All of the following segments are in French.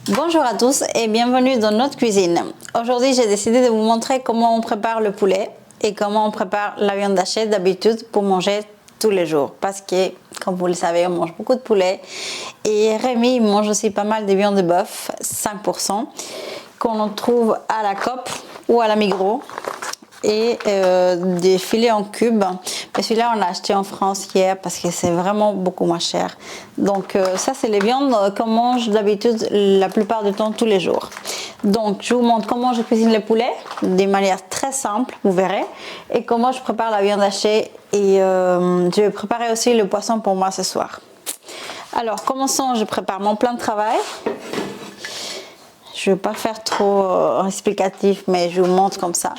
Bonjour à tous et bienvenue dans notre cuisine. Aujourd'hui, j'ai décidé de vous montrer comment on prépare le poulet et comment on prépare la viande hachée d'habitude pour manger tous les jours. Parce que, comme vous le savez, on mange beaucoup de poulet et Rémi mange aussi pas mal de viande de bœuf, 5%, qu'on trouve à la Coop ou à la Migros. Et des filets en cubes. Mais celui-là, on l'a acheté en France hier parce que c'est vraiment beaucoup moins cher. Donc ça, c'est les viandes qu'on mange d'habitude la plupart du temps tous les jours. Donc je vous montre comment je cuisine les poulets de manière très simple, vous verrez, et comment je prépare la viande hachée. Et je vais préparer aussi le poisson pour moi ce soir. Alors commençons, je prépare mon plan de travail. Je ne vais pas faire trop explicatif, mais je vous montre comme ça.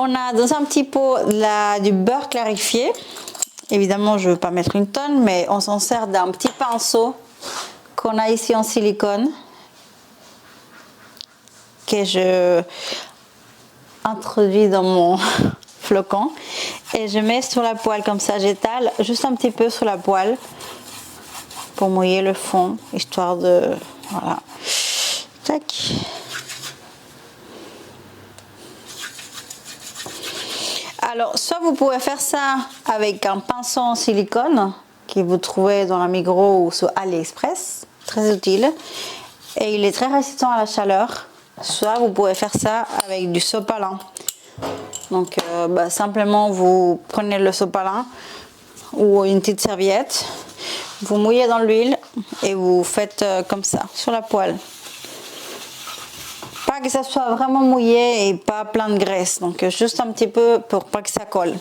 On a dans un petit pot du beurre clarifié. Évidemment, je ne veux pas mettre une tonne, mais on s'en sert d'un petit pinceau qu'on a ici en silicone, que je introduis dans mon flocon. Et je mets sur la poêle comme ça, j'étale juste un petit peu sur la poêle pour mouiller le fond, histoire de... Voilà. Tac. Alors, soit vous pouvez faire ça avec un pinceau en silicone que vous trouvez dans la Migros ou sur AliExpress, très utile, et il est très résistant à la chaleur. Soit vous pouvez faire ça avec du sopalin. Donc, simplement vous prenez le sopalin ou une petite serviette, vous mouillez dans l'huile et vous faites comme ça sur la poêle. Pas que ça soit vraiment mouillé et pas plein de graisse, donc juste un petit peu pour pas que ça colle.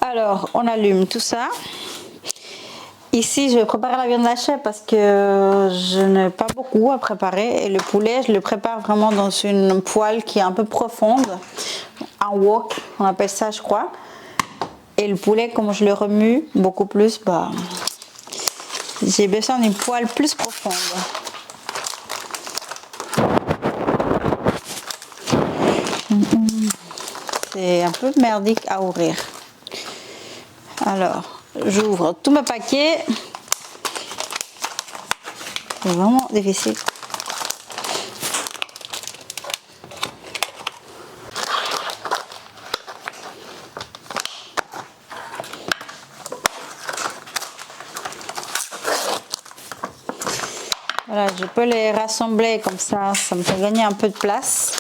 Alors on allume tout ça. Ici je vais préparer la viande hachée parce que je n'ai pas beaucoup à préparer, et le poulet je le prépare vraiment dans une poêle qui est un peu profonde, un wok on appelle ça je crois, et le poulet comme je le remue beaucoup plus, j'ai besoin d'une poêle plus profonde. C'est un peu merdique à ouvrir. Alors, j'ouvre tous mes paquets. C'est vraiment difficile. Voilà, je peux les rassembler comme ça me fait gagner un peu de place.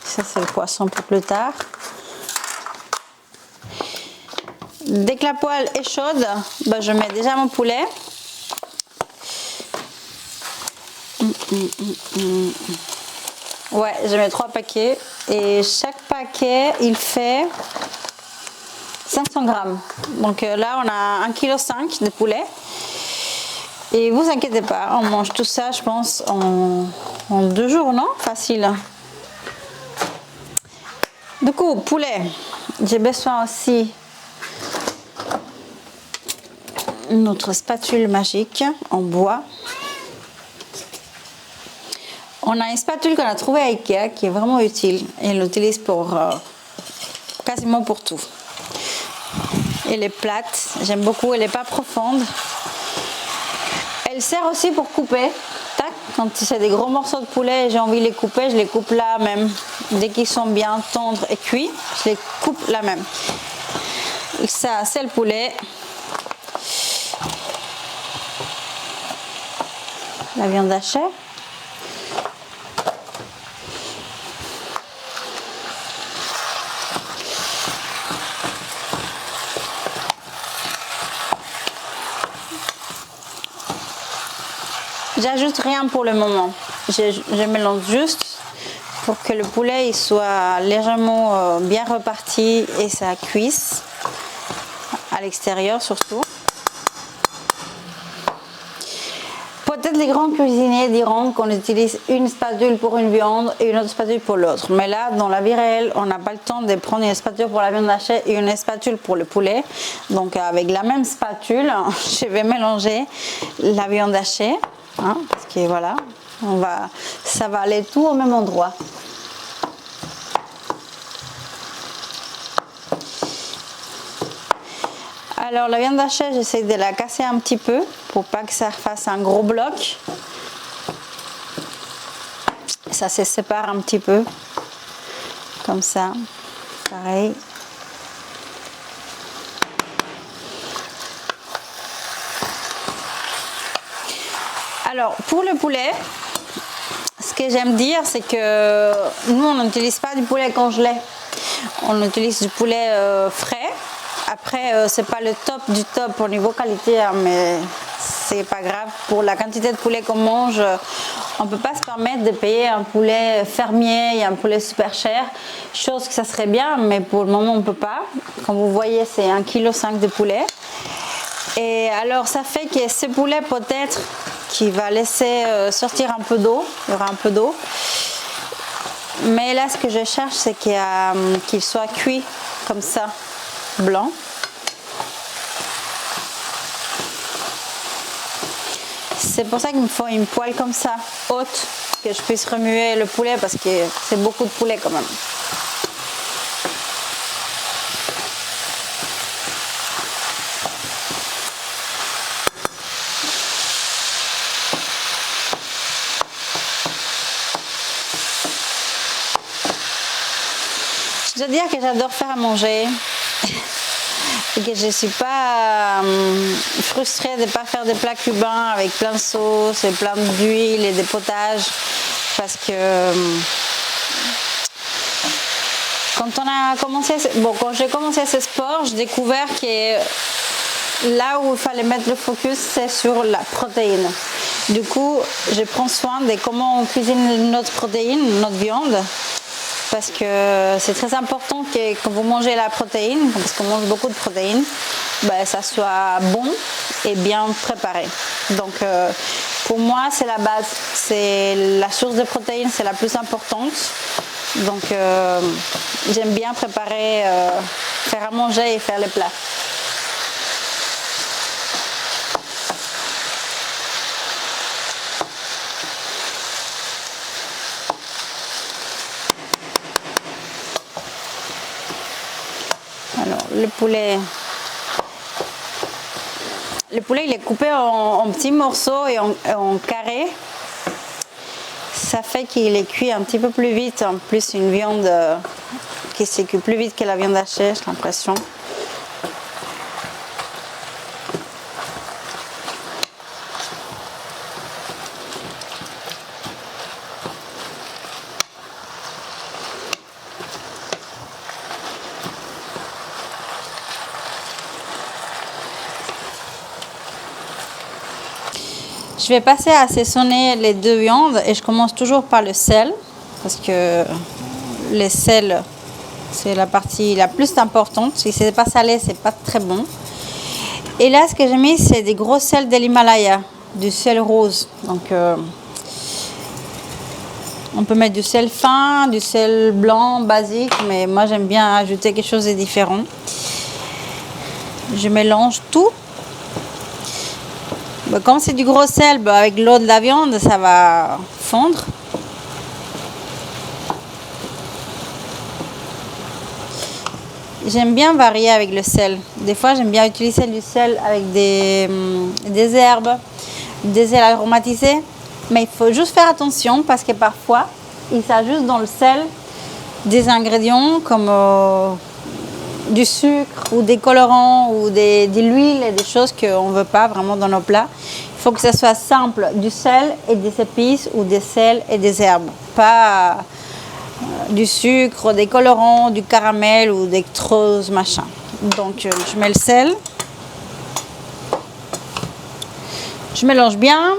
Ça, c'est le poisson pour plus tard. Dès que la poêle est chaude, je mets déjà mon poulet. Ouais, je mets 3 paquets. Et chaque paquet, il fait 500 grammes. Donc là, on a 1,5 kg de poulet. Et vous inquiétez pas, on mange tout ça, je pense, en 2 jours, non? Facile. Du coup, poulet, j'ai besoin aussi notre spatule magique en bois. On a une spatule qu'on a trouvée à Ikea qui est vraiment utile, et on l'utilise pour quasiment pour tout. Elle est plate, j'aime beaucoup, elle n'est pas profonde. Elle sert aussi pour couper. Tac, quand c'est des gros morceaux de poulet et j'ai envie de les couper, je les coupe là même. Dès qu'ils sont bien tendres et cuits, je les coupe là même. Et ça, c'est le poulet. La viande hachée. J'ajoute rien pour le moment. Je mélange juste pour que le poulet il soit légèrement bien reparti et ça cuise à l'extérieur surtout. Peut-être les grands cuisiniers diront qu'on utilise une spatule pour une viande et une autre spatule pour l'autre. Mais là, dans la vie réelle, on n'a pas le temps de prendre une spatule pour la viande hachée et une spatule pour le poulet. Donc avec la même spatule, je vais mélanger la viande hachée. Parce que voilà, ça va aller tout au même endroit. Alors la viande hachée, j'essaie de la casser un petit peu pour pas que ça fasse un gros bloc. Ça se sépare un petit peu, comme ça, pareil. Alors pour le poulet, ce que j'aime dire, c'est que nous on n'utilise pas du poulet congelé, on utilise du poulet frais. Après c'est pas le top du top au niveau qualité, hein, mais c'est pas grave. Pour la quantité de poulet qu'on mange, on peut pas se permettre de payer un poulet fermier et un poulet super cher, chose que ça serait bien, mais pour le moment on peut pas. Comme vous voyez, c'est 1,5 kg de poulet. Et alors ça fait que ce poulet peut-être qui va laisser sortir un peu d'eau, il y aura un peu d'eau. Mais là ce que je cherche, c'est qu'il soit cuit comme ça, blanc. C'est pour ça qu'il me faut une poêle comme ça, haute, que je puisse remuer le poulet parce que c'est beaucoup de poulet quand même. Je dois dire que j'adore faire à manger et que je ne suis pas frustrée de ne pas faire des plats cubains avec plein de sauce et plein d'huile et des potages, parce que quand j'ai commencé ce sport, j'ai découvert que là où il fallait mettre le focus, c'est sur la protéine. Du coup, je prends soin de comment on cuisine notre protéine, notre viande. Parce que c'est très important que quand vous mangez la protéine, parce qu'on mange beaucoup de protéines, ben, ça soit bon et bien préparé. Donc pour moi c'est la base, c'est la source de protéines, c'est la plus importante. Donc j'aime bien préparer, faire à manger et faire les plats. Alors le poulet il est coupé en petits morceaux et en carrés. Ça fait qu'il est cuit un petit peu plus vite. En plus, une viande qui se cuit plus vite que la viande hachée, j'ai l'impression. Je vais passer à assaisonner les deux viandes et je commence toujours par le sel parce que le sel c'est la partie la plus importante. Si c'est pas salé, c'est pas très bon. Et là, ce que j'ai mis, c'est des gros sels de l'Himalaya, du sel rose. Donc on peut mettre du sel fin, du sel blanc basique, mais moi j'aime bien ajouter quelque chose de différent. Je mélange tout. Comme c'est du gros sel, avec l'eau de la viande, ça va fondre. J'aime bien varier avec le sel. Des fois, j'aime bien utiliser du sel avec des herbes, des sels aromatisés. Mais il faut juste faire attention parce que parfois, il s'ajoute dans le sel des ingrédients comme du sucre ou des colorants ou de l'huile et des choses qu'on ne veut pas vraiment dans nos plats. Il faut que ça soit simple, du sel et des épices ou des sels et des herbes. Pas du sucre, des colorants, du caramel ou des choses machin. Donc je mets le sel. Je mélange bien.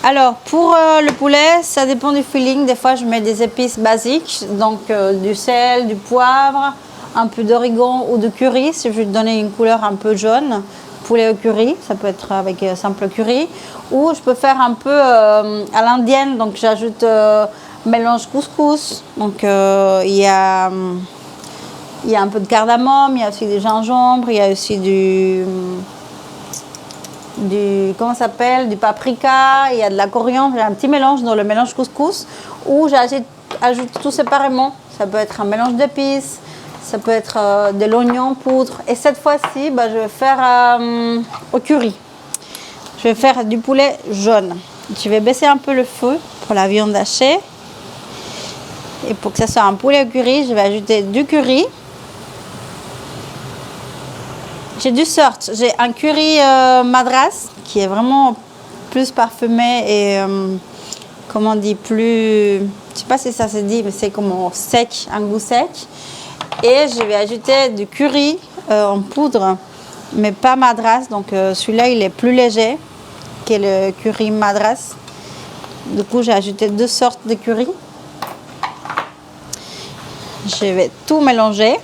Alors pour le poulet, ça dépend du feeling. Des fois je mets des épices basiques, donc du sel, du poivre, un peu d'origan ou de curry si je veux donner une couleur un peu jaune. Poulet au curry, ça peut être avec simple curry, ou je peux faire un peu à l'indienne, donc j'ajoute mélange couscous, donc il y a un peu de cardamome, il y a aussi du gingembre, il y a aussi du comment ça s'appelle, du paprika, il y a de la coriandre, il y a un petit mélange dans le mélange couscous, ou j'ajoute tout séparément. Ça peut être un mélange d'épices, Ça peut être de l'oignon poudre. Et cette fois-ci, bah, je vais faire au curry. Je vais faire du poulet jaune. Je vais baisser un peu le feu pour la viande hachée. Et pour que ça soit un poulet au curry, je vais ajouter du curry. J'ai deux sortes. J'ai un curry madras qui est vraiment plus parfumé et comment on dit, plus... Je sais pas si ça se dit, mais c'est comme sec, un goût sec. Et je vais ajouter du curry en poudre, mais pas madras. Donc celui-là, il est plus léger que le curry madras. Du coup, j'ai ajouté deux sortes de curry. Je vais tout mélanger.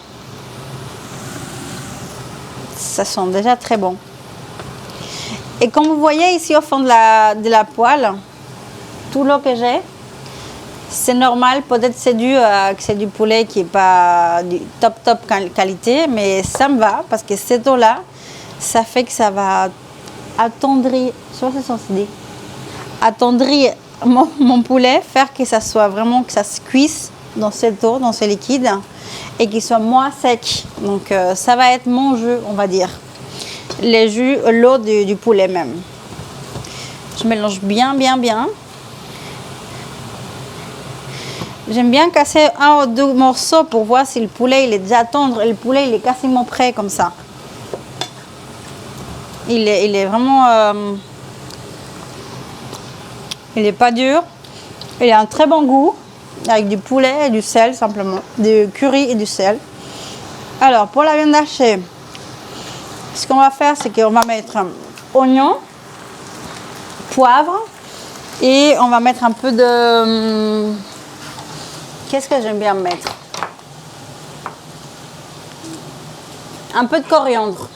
Ça sent déjà très bon. Et comme vous voyez ici au fond de la poêle, tout l'eau que j'ai, c'est normal. Peut-être c'est dû à que c'est du poulet qui n'est pas du top qualité, mais ça me va parce que cette eau-là, ça fait que ça va attendrir, je sais pas si ça se dit, attendrir mon poulet, faire que ça soit vraiment, que ça se cuise dans cette eau, dans ce liquide, et qu'il soit moins sec. Donc ça va être mon jus, on va dire. Les jus, l'eau du poulet même. Je mélange bien. J'aime bien casser un ou deux morceaux pour voir si le poulet il est déjà tendre. Et le poulet il est quasiment prêt comme ça. Il est vraiment... il n'est pas dur. Il a un très bon goût. Avec du poulet et du sel simplement. Du curry et du sel. Alors pour la viande hachée, ce qu'on va faire c'est qu'on va mettre oignon, poivre et on va mettre un peu de... Qu'est-ce que j'aime bien mettre? Un peu de coriandre.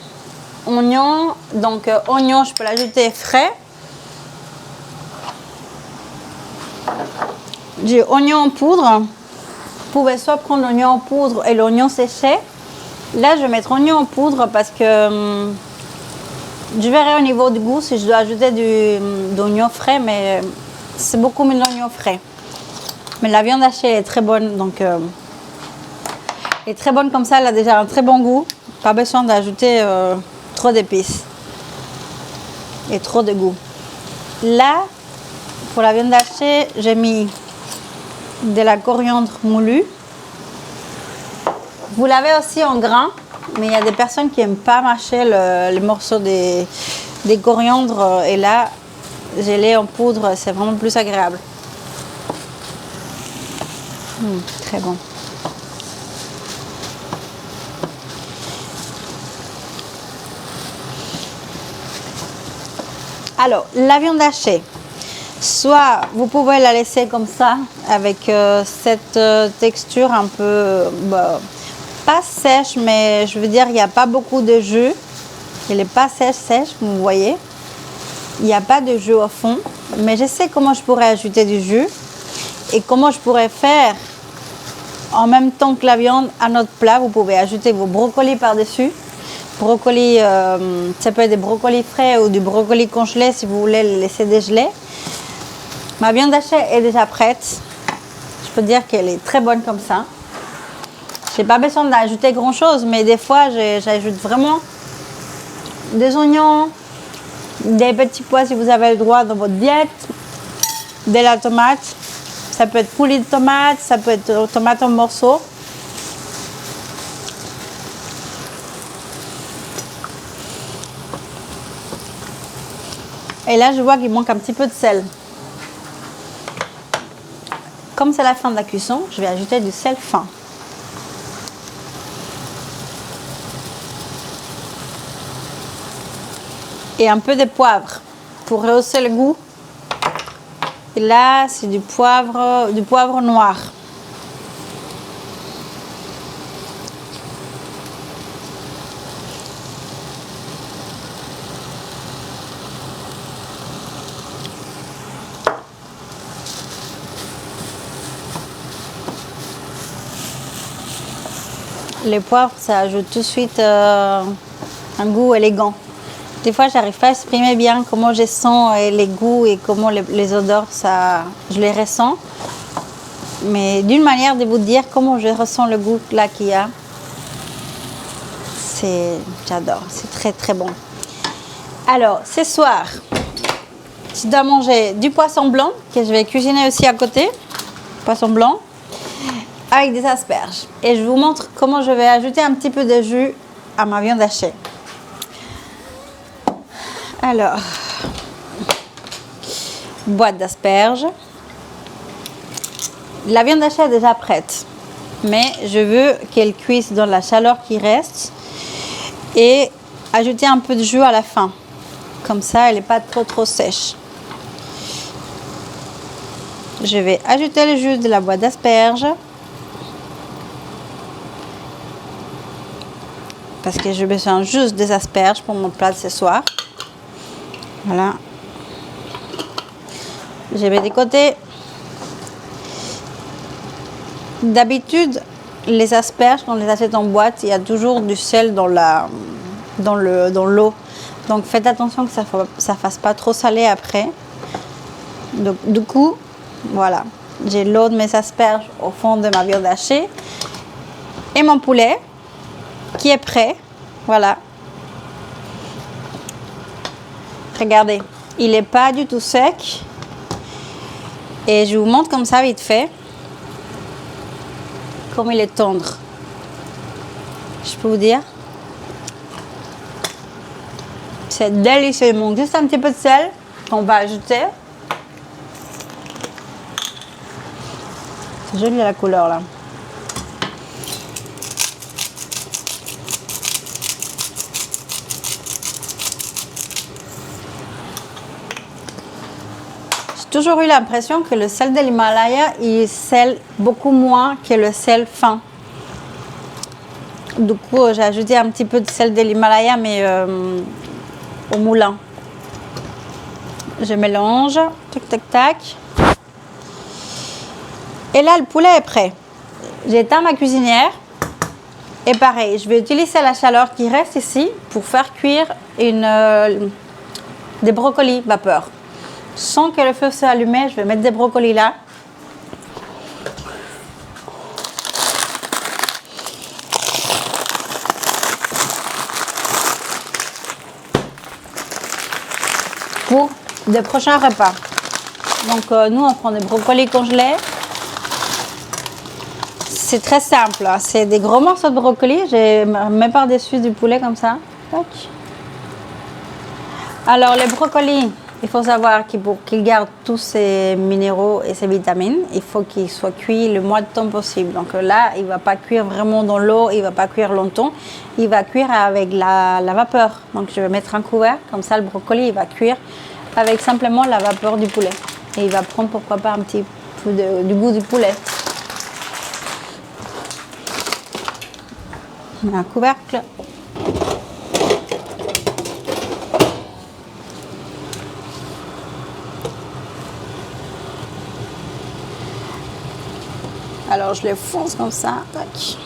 Oignon, donc oignon je peux l'ajouter frais. J'ai oignon en poudre. Vous pouvez soit prendre l'oignon en poudre et l'oignon séché. Là, je vais mettre oignon en poudre parce que je verrai au niveau du goût si je dois ajouter d'oignon frais, mais c'est beaucoup mieux l'oignon frais. Mais la viande hachée est très bonne, donc elle est très bonne comme ça. Elle a déjà un très bon goût. Pas besoin d'ajouter trop d'épices et trop de goût. Là, pour la viande hachée, j'ai mis de la coriandre moulue. Vous l'avez aussi en grain, mais il y a des personnes qui n'aiment pas mâcher les morceaux des coriandres. Et là, je l'ai en poudre, c'est vraiment plus agréable. Très bon. Alors, la viande hachée. Soit vous pouvez la laisser comme ça, avec cette texture un peu, pas sèche, mais je veux dire, il n'y a pas beaucoup de jus. Elle n'est pas sèche, comme vous voyez. Il n'y a pas de jus au fond, mais je sais comment je pourrais ajouter du jus et comment je pourrais faire en même temps que la viande à notre plat. Vous pouvez ajouter vos brocolis par-dessus. Brocoli, ça peut être des brocolis frais ou du brocoli congelé si vous voulez les laisser dégeler. Ma viande hachée est déjà prête. Je peux dire qu'elle est très bonne comme ça. Je n'ai pas besoin d'ajouter grand chose, mais des fois j'ajoute vraiment des oignons, des petits pois si vous avez le droit dans votre diète, de la tomate. Ça peut être coulis de tomate, ça peut être tomate en morceaux. Et là, je vois qu'il manque un petit peu de sel. Comme c'est la fin de la cuisson, je vais ajouter du sel fin. Et un peu de poivre pour rehausser le goût. Et là, c'est du poivre noir. Les poivres, ça ajoute tout de suite un goût élégant. Des fois, j'arrive pas à exprimer bien comment je sens les goûts et comment les odeurs, je les ressens. Mais d'une manière de vous dire comment je ressens le goût là qu'il y a, J'adore, c'est très très bon. Alors, ce soir, je dois manger du poisson blanc que je vais cuisiner aussi à côté. Poisson blanc avec des asperges. Et je vous montre comment je vais ajouter un petit peu de jus à ma viande hachée. Alors, boîte d'asperges. La viande hachée est déjà prête, mais je veux qu'elle cuise dans la chaleur qui reste et ajouter un peu de jus à la fin. Comme ça, elle n'est pas trop sèche. Je vais ajouter le jus de la boîte d'asperges parce que j'ai besoin juste des asperges pour mon plat de ce soir. Voilà. Je mets de côté. D'habitude, les asperges, quand on les achète en boîte, il y a toujours du sel dans l'eau. Donc faites attention que ça ne fasse pas trop salé après. Donc, du coup, voilà. J'ai l'eau de mes asperges au fond de ma viande hachée. Et mon poulet qui est prêt. Voilà. Regardez, il n'est pas du tout sec. Et je vous montre comme ça vite fait. Comme il est tendre. Je peux vous dire. C'est délicieux. Il manque juste un petit peu de sel qu'on va ajouter. C'est joli la couleur là. J'ai toujours eu l'impression que le sel de l'Himalaya, il sèle beaucoup moins que le sel fin. Du coup, j'ai ajouté un petit peu de sel de l'Himalaya, mais au moulin. Je mélange, tac, tac, tac. Et là, le poulet est prêt. J'ai éteint ma cuisinière. Et pareil, je vais utiliser la chaleur qui reste ici pour faire cuire des brocolis vapeur. Sans que le feu soit allumé, je vais mettre des brocolis là. Pour des prochains repas. Donc nous, on prend des brocolis congelés. C'est très simple. Hein. C'est des gros morceaux de brocolis. Je mets par-dessus du poulet comme ça. Tac. Alors les brocolis, il faut savoir qu'ils gardent tous ces minéraux et ces vitamines. Il faut qu'ils soient cuits le moins de temps possible. Donc là, il ne va pas cuire vraiment dans l'eau, il ne va pas cuire longtemps. Il va cuire avec la vapeur. Donc je vais mettre un couvert, comme ça le brocoli il va cuire avec simplement la vapeur du poulet. Et il va prendre pourquoi pas un petit peu du goût du poulet. Un couvercle. Alors je les fonce comme ça, tac.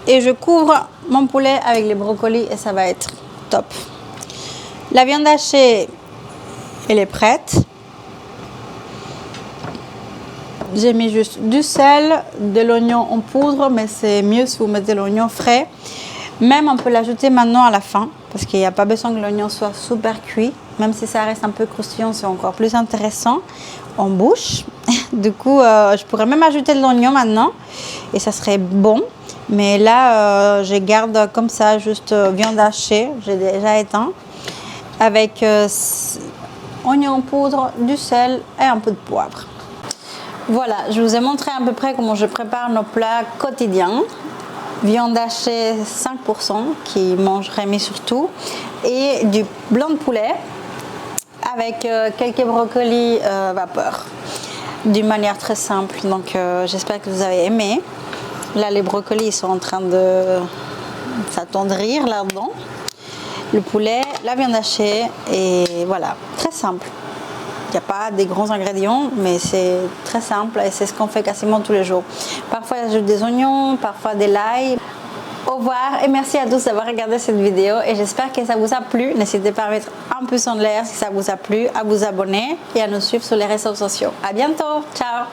Et je couvre mon poulet avec les brocolis et ça va être top. La viande hachée, elle est prête. J'ai mis juste du sel, de l'oignon en poudre, mais c'est mieux si vous mettez l'oignon frais. Même on peut l'ajouter maintenant à la fin, parce qu'il n'y a pas besoin que l'oignon soit super cuit. Même si ça reste un peu croustillant, c'est encore plus intéressant en bouche. Du coup, je pourrais même ajouter de l'oignon maintenant et ça serait bon. Mais là, je garde comme ça, juste viande hachée, j'ai déjà éteint, avec oignon en poudre, du sel et un peu de poivre. Voilà, je vous ai montré à peu près comment je prépare nos plats quotidiens. Viande hachée 5% qui mange Rémi surtout et du blanc de poulet avec quelques brocolis vapeur d'une manière très simple. Donc j'espère que vous avez aimé. Là les brocolis sont en train de s'attendrir là-dedans. Le poulet, la viande hachée et voilà, très simple. Il n'y a pas des grands ingrédients, mais c'est très simple et c'est ce qu'on fait quasiment tous les jours. Parfois, j'ajoute des oignons, parfois de l'ail. Au revoir et merci à tous d'avoir regardé cette vidéo et j'espère que ça vous a plu. N'hésitez pas à mettre un pouce en l'air si ça vous a plu, à vous abonner et à nous suivre sur les réseaux sociaux. À bientôt, ciao!